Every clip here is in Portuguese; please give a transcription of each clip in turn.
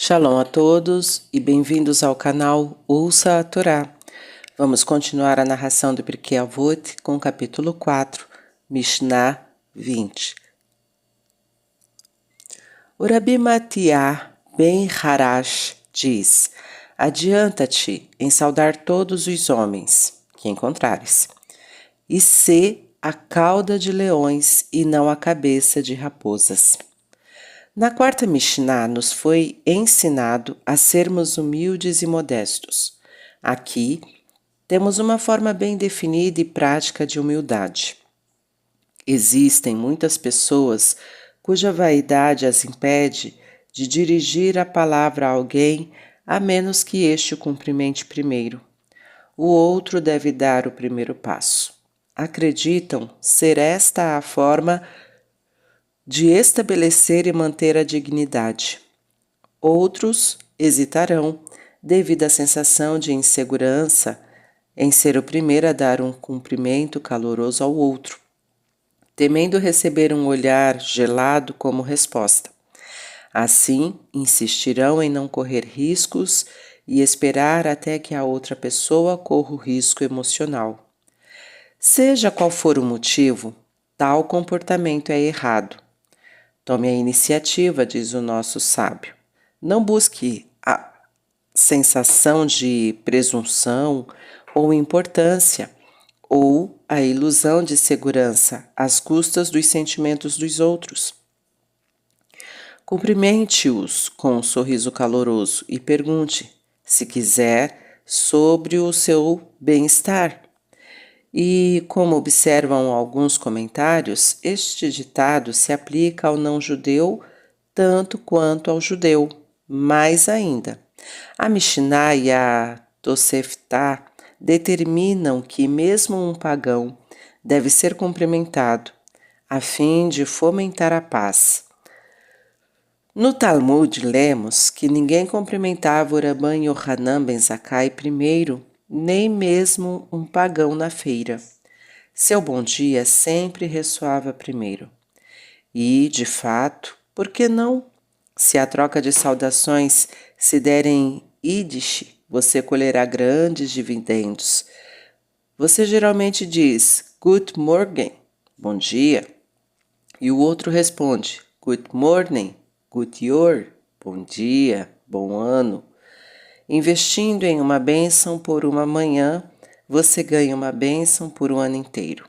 Shalom a todos e bem-vindos ao canal Ouça a Torá. Vamos continuar a narração do Pirkei Avot com o capítulo 4, Mishnah 20. O Rabi Matiá ben Harash diz: adianta-te em saudar todos os homens que encontrares, e sê a cauda de leões e não a cabeça de raposas. Na quarta Mishnah nos foi ensinado a sermos humildes e modestos. Aqui temos uma forma bem definida e prática de humildade. Existem muitas pessoas cuja vaidade as impede de dirigir a palavra a alguém a menos que este o cumprimente primeiro. O outro deve dar o primeiro passo. Acreditam ser esta a forma de estabelecer e manter a dignidade. Outros hesitarão devido à sensação de insegurança em ser o primeiro a dar um cumprimento caloroso ao outro, temendo receber um olhar gelado como resposta. Assim, insistirão em não correr riscos e esperar até que a outra pessoa corra o risco emocional. Seja qual for o motivo, tal comportamento é errado. Tome a iniciativa, diz o nosso sábio. Não busque a sensação de presunção ou importância, ou a ilusão de segurança às custas dos sentimentos dos outros. Cumprimente-os com um sorriso caloroso e pergunte, se quiser, sobre o seu bem-estar. E, como observam alguns comentários, este ditado se aplica ao não-judeu tanto quanto ao judeu, mais ainda. A Mishnah e a Tosefta determinam que mesmo um pagão deve ser cumprimentado, a fim de fomentar a paz. No Talmud lemos que ninguém cumprimentava o Rabban Yohanan ben Zakkai primeiro, nem mesmo um pagão na feira. Seu bom dia sempre ressoava primeiro. E, de fato, por que não? Se a troca de saudações se der em Yiddish, você colherá grandes dividendos. Você geralmente diz Good morning, bom dia, e o outro responde Good morning, good year, bom dia, bom ano. Investindo em uma bênção por uma manhã, você ganha uma bênção por um ano inteiro.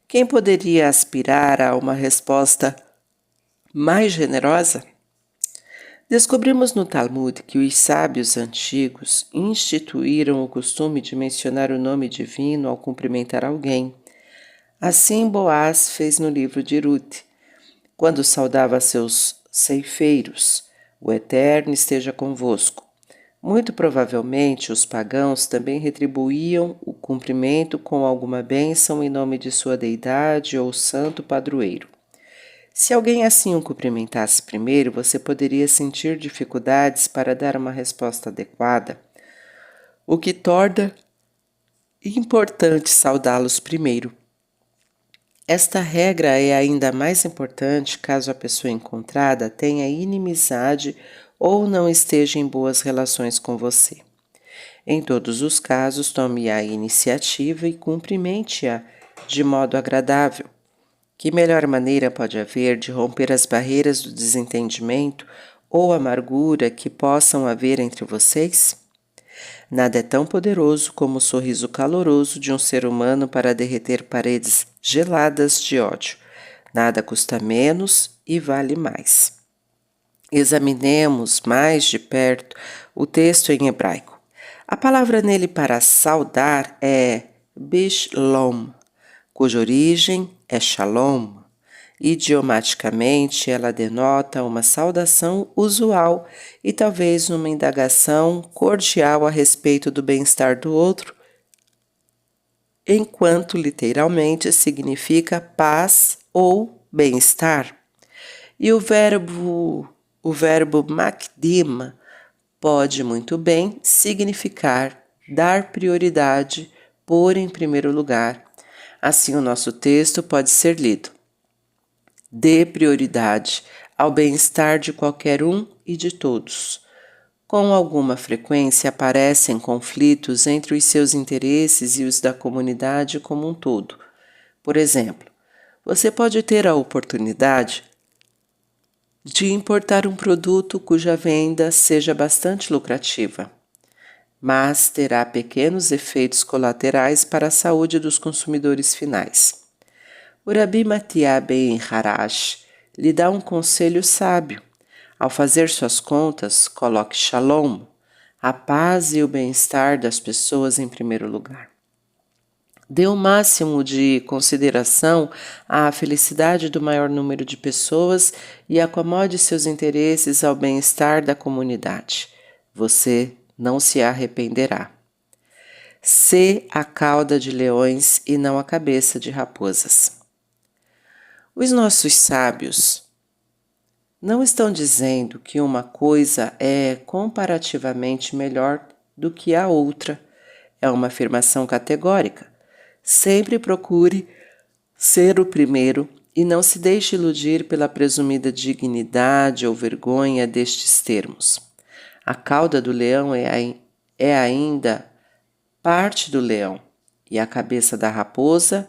Quem poderia aspirar a uma resposta mais generosa? Descobrimos no Talmud que os sábios antigos instituíram o costume de mencionar o nome divino ao cumprimentar alguém. Assim Boaz fez no livro de Ruth, quando saudava seus ceifeiros: o Eterno esteja convosco. Muito provavelmente os pagãos também retribuíam o cumprimento com alguma bênção em nome de sua deidade ou santo padroeiro. Se alguém assim o cumprimentasse primeiro, você poderia sentir dificuldades para dar uma resposta adequada, o que torna importante saudá-los primeiro. Esta regra é ainda mais importante caso a pessoa encontrada tenha inimizade ou não esteja em boas relações com você. Em todos os casos, tome a iniciativa e cumprimente-a de modo agradável. Que melhor maneira pode haver de romper as barreiras do desentendimento ou amargura que possam haver entre vocês? Nada é tão poderoso como o sorriso caloroso de um ser humano para derreter paredes geladas de ódio. Nada custa menos e vale mais. Examinemos mais de perto o texto em hebraico. A palavra nele para saudar é bishlom, cuja origem é shalom. Idiomaticamente, ela denota uma saudação usual e talvez uma indagação cordial a respeito do bem-estar do outro, enquanto literalmente significa paz ou bem-estar. E o verbo makdim pode muito bem significar dar prioridade, pôr em primeiro lugar. Assim, o nosso texto pode ser lido: dê prioridade ao bem-estar de qualquer um e de todos. Com alguma frequência aparecem conflitos entre os seus interesses e os da comunidade como um todo. Por exemplo, você pode ter a oportunidade de importar um produto cuja venda seja bastante lucrativa, mas terá pequenos efeitos colaterais para a saúde dos consumidores finais. O Rabi Matia Ben Harash lhe dá um conselho sábio. Ao fazer suas contas, coloque Shalom, a paz e o bem-estar das pessoas em primeiro lugar. Dê o máximo de consideração à felicidade do maior número de pessoas e acomode seus interesses ao bem-estar da comunidade. Você não se arrependerá. Sê a cauda de leões e não a cabeça de raposas. Os nossos sábios não estão dizendo que uma coisa é comparativamente melhor do que a outra. É uma afirmação categórica. Sempre procure ser o primeiro e não se deixe iludir pela presumida dignidade ou vergonha destes termos. A cauda do leão é ainda parte do leão e a cabeça da raposa.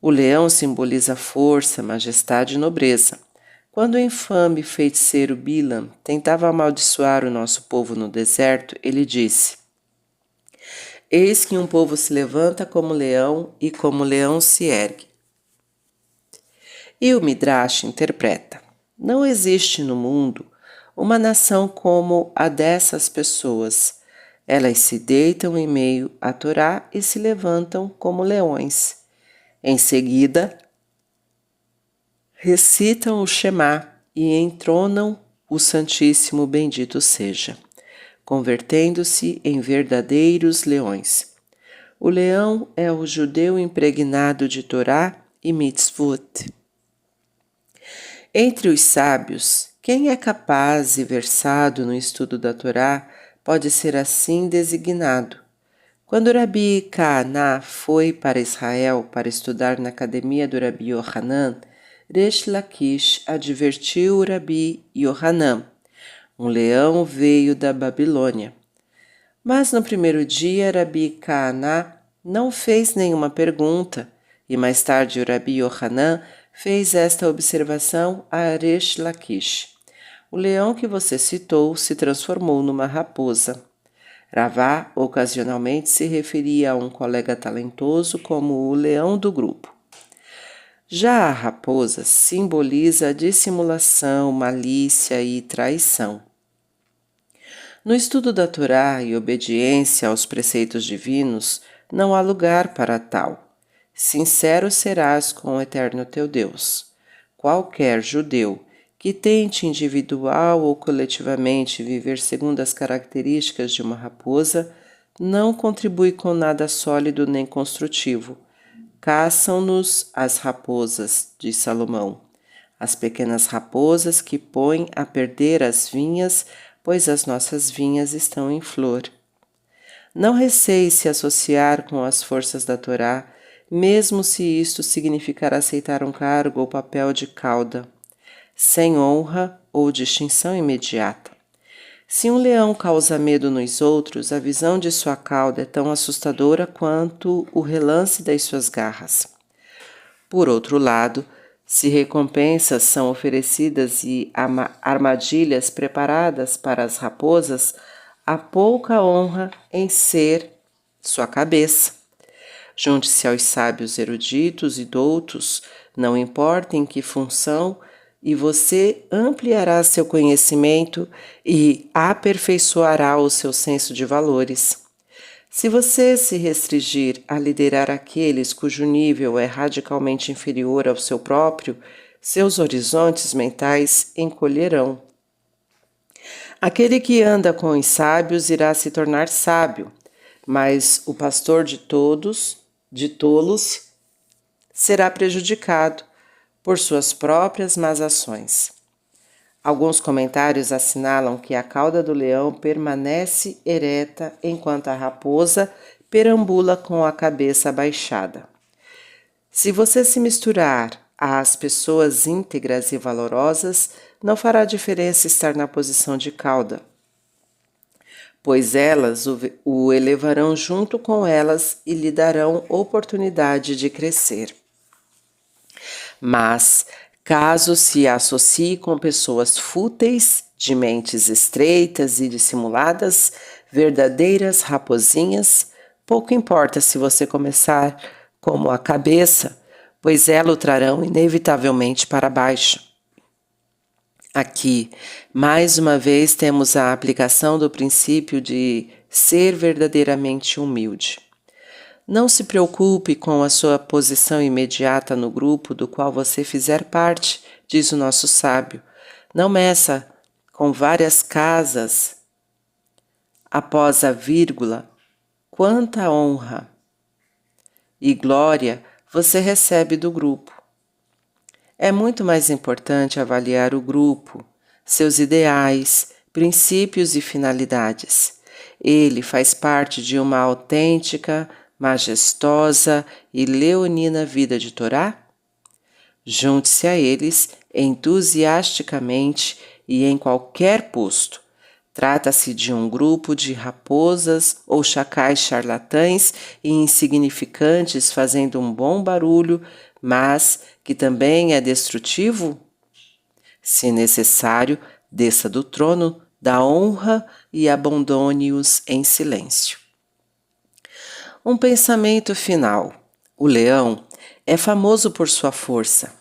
O leão simboliza força, majestade e nobreza. Quando o infame feiticeiro Bilam tentava amaldiçoar o nosso povo no deserto, ele disse: Eis que um povo se levanta como leão e como leão se ergue. E o Midrash interpreta: não existe no mundo uma nação como a dessas pessoas. Elas se deitam em meio à Torá e se levantam como leões. Em seguida, recitam o Shema e entronam o Santíssimo Bendito seja, convertendo-se em verdadeiros leões. O leão é o judeu impregnado de Torá e mitzvot. Entre os sábios, quem é capaz e versado no estudo da Torá pode ser assim designado. Quando Rabi Kaaná foi para Israel para estudar na academia do Rabi Yohanan, Resh Lakish advertiu o Rabi Yohanan: um leão veio da Babilônia. Mas no primeiro dia, Rabi Kaaná não fez nenhuma pergunta, e mais tarde o Rabi Yohanan fez esta observação a Resh Lakish: o leão que você citou se transformou numa raposa. Ravá ocasionalmente se referia a um colega talentoso como o leão do grupo. Já a raposa simboliza a dissimulação, malícia e traição. No estudo da Torá e obediência aos preceitos divinos, não há lugar para tal. Sincero serás com o eterno teu Deus. Qualquer judeu que tente individual ou coletivamente viver segundo as características de uma raposa, não contribui com nada sólido nem construtivo. Caçam-nos as raposas, diz Salomão, as pequenas raposas que põem a perder as vinhas, pois as nossas vinhas estão em flor. Não receie se associar com as forças da Torá, mesmo se isto significar aceitar um cargo ou papel de cauda, sem honra ou distinção imediata. Se um leão causa medo nos outros, a visão de sua cauda é tão assustadora quanto o relance das suas garras. Por outro lado, se recompensas são oferecidas e armadilhas preparadas para as raposas, há pouca honra em ser sua cabeça. Junte-se aos sábios eruditos e doutos, não importa em que função, e você ampliará seu conhecimento e aperfeiçoará o seu senso de valores. Se você se restringir a liderar aqueles cujo nível é radicalmente inferior ao seu próprio, seus horizontes mentais encolherão. Aquele que anda com os sábios irá se tornar sábio, mas o pastor de tolos, será prejudicado por suas próprias más ações. Alguns comentários assinalam que a cauda do leão permanece ereta enquanto a raposa perambula com a cabeça abaixada. Se você se misturar às pessoas íntegras e valorosas, não fará diferença estar na posição de cauda, pois elas o elevarão junto com elas e lhe darão oportunidade de crescer. Mas, caso se associe com pessoas fúteis, de mentes estreitas e dissimuladas, verdadeiras raposinhas, pouco importa se você começar como a cabeça, pois elas o trarão inevitavelmente para baixo. Aqui, mais uma vez, temos a aplicação do princípio de ser verdadeiramente humilde. Não se preocupe com a sua posição imediata no grupo do qual você fizer parte, diz o nosso sábio. Não meça com várias casas após a vírgula quanta honra e glória você recebe do grupo. É muito mais importante avaliar o grupo, seus ideais, princípios e finalidades. Ele faz parte de uma autêntica, majestosa e leonina vida de Torá? Junte-se a eles entusiasticamente e em qualquer posto. Trata-se de um grupo de raposas ou chacais charlatães e insignificantes fazendo um bom barulho, mas que também é destrutivo? Se necessário, desça do trono da honra e abandone-os em silêncio. Um pensamento final. O leão é famoso por sua força,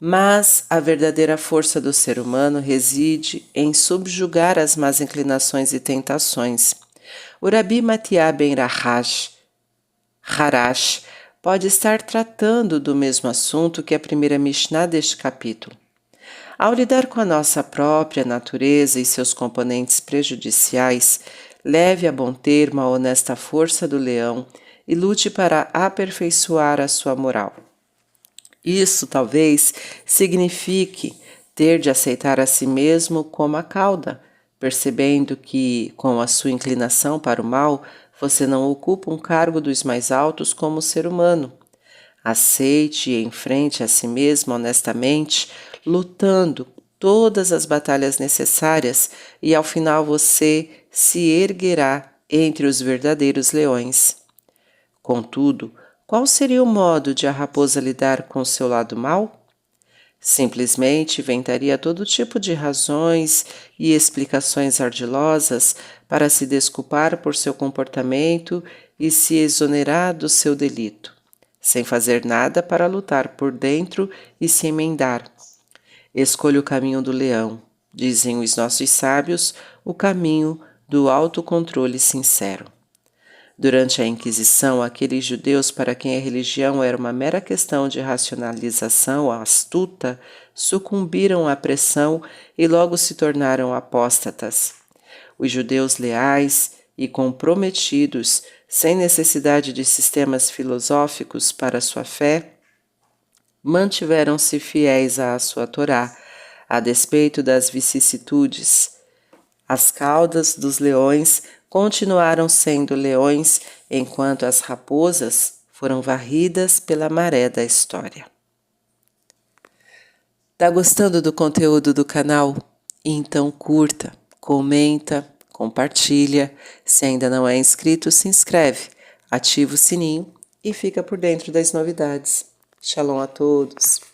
mas a verdadeira força do ser humano reside em subjugar as más inclinações e tentações. O Rabi Matiá ben Harash pode estar tratando do mesmo assunto que a primeira Mishnah deste capítulo. Ao lidar com a nossa própria natureza e seus componentes prejudiciais, leve a bom termo a honesta força do leão e lute para aperfeiçoar a sua moral. Isso talvez signifique ter de aceitar a si mesmo como a cauda, percebendo que, com a sua inclinação para o mal, você não ocupa um cargo dos mais altos como ser humano. Aceite e enfrente a si mesmo honestamente, lutando todas as batalhas necessárias, e ao final você se erguerá entre os verdadeiros leões. Contudo, qual seria o modo de a raposa lidar com seu lado mau? Simplesmente inventaria todo tipo de razões e explicações ardilosas para se desculpar por seu comportamento e se exonerar do seu delito, sem fazer nada para lutar por dentro e se emendar. Escolha o caminho do leão, dizem os nossos sábios, o caminho do autocontrole sincero. Durante a Inquisição, aqueles judeus para quem a religião era uma mera questão de racionalização astuta, sucumbiram à pressão e logo se tornaram apóstatas. Os judeus leais e comprometidos, sem necessidade de sistemas filosóficos para sua fé, mantiveram-se fiéis à sua Torá, a despeito das vicissitudes. As caudas dos leões continuaram sendo leões, enquanto as raposas foram varridas pela maré da história. Tá gostando do conteúdo do canal? Então curta, comenta, compartilha. Se ainda não é inscrito, se inscreve, ativa o sininho e fica por dentro das novidades. Shalom a todos!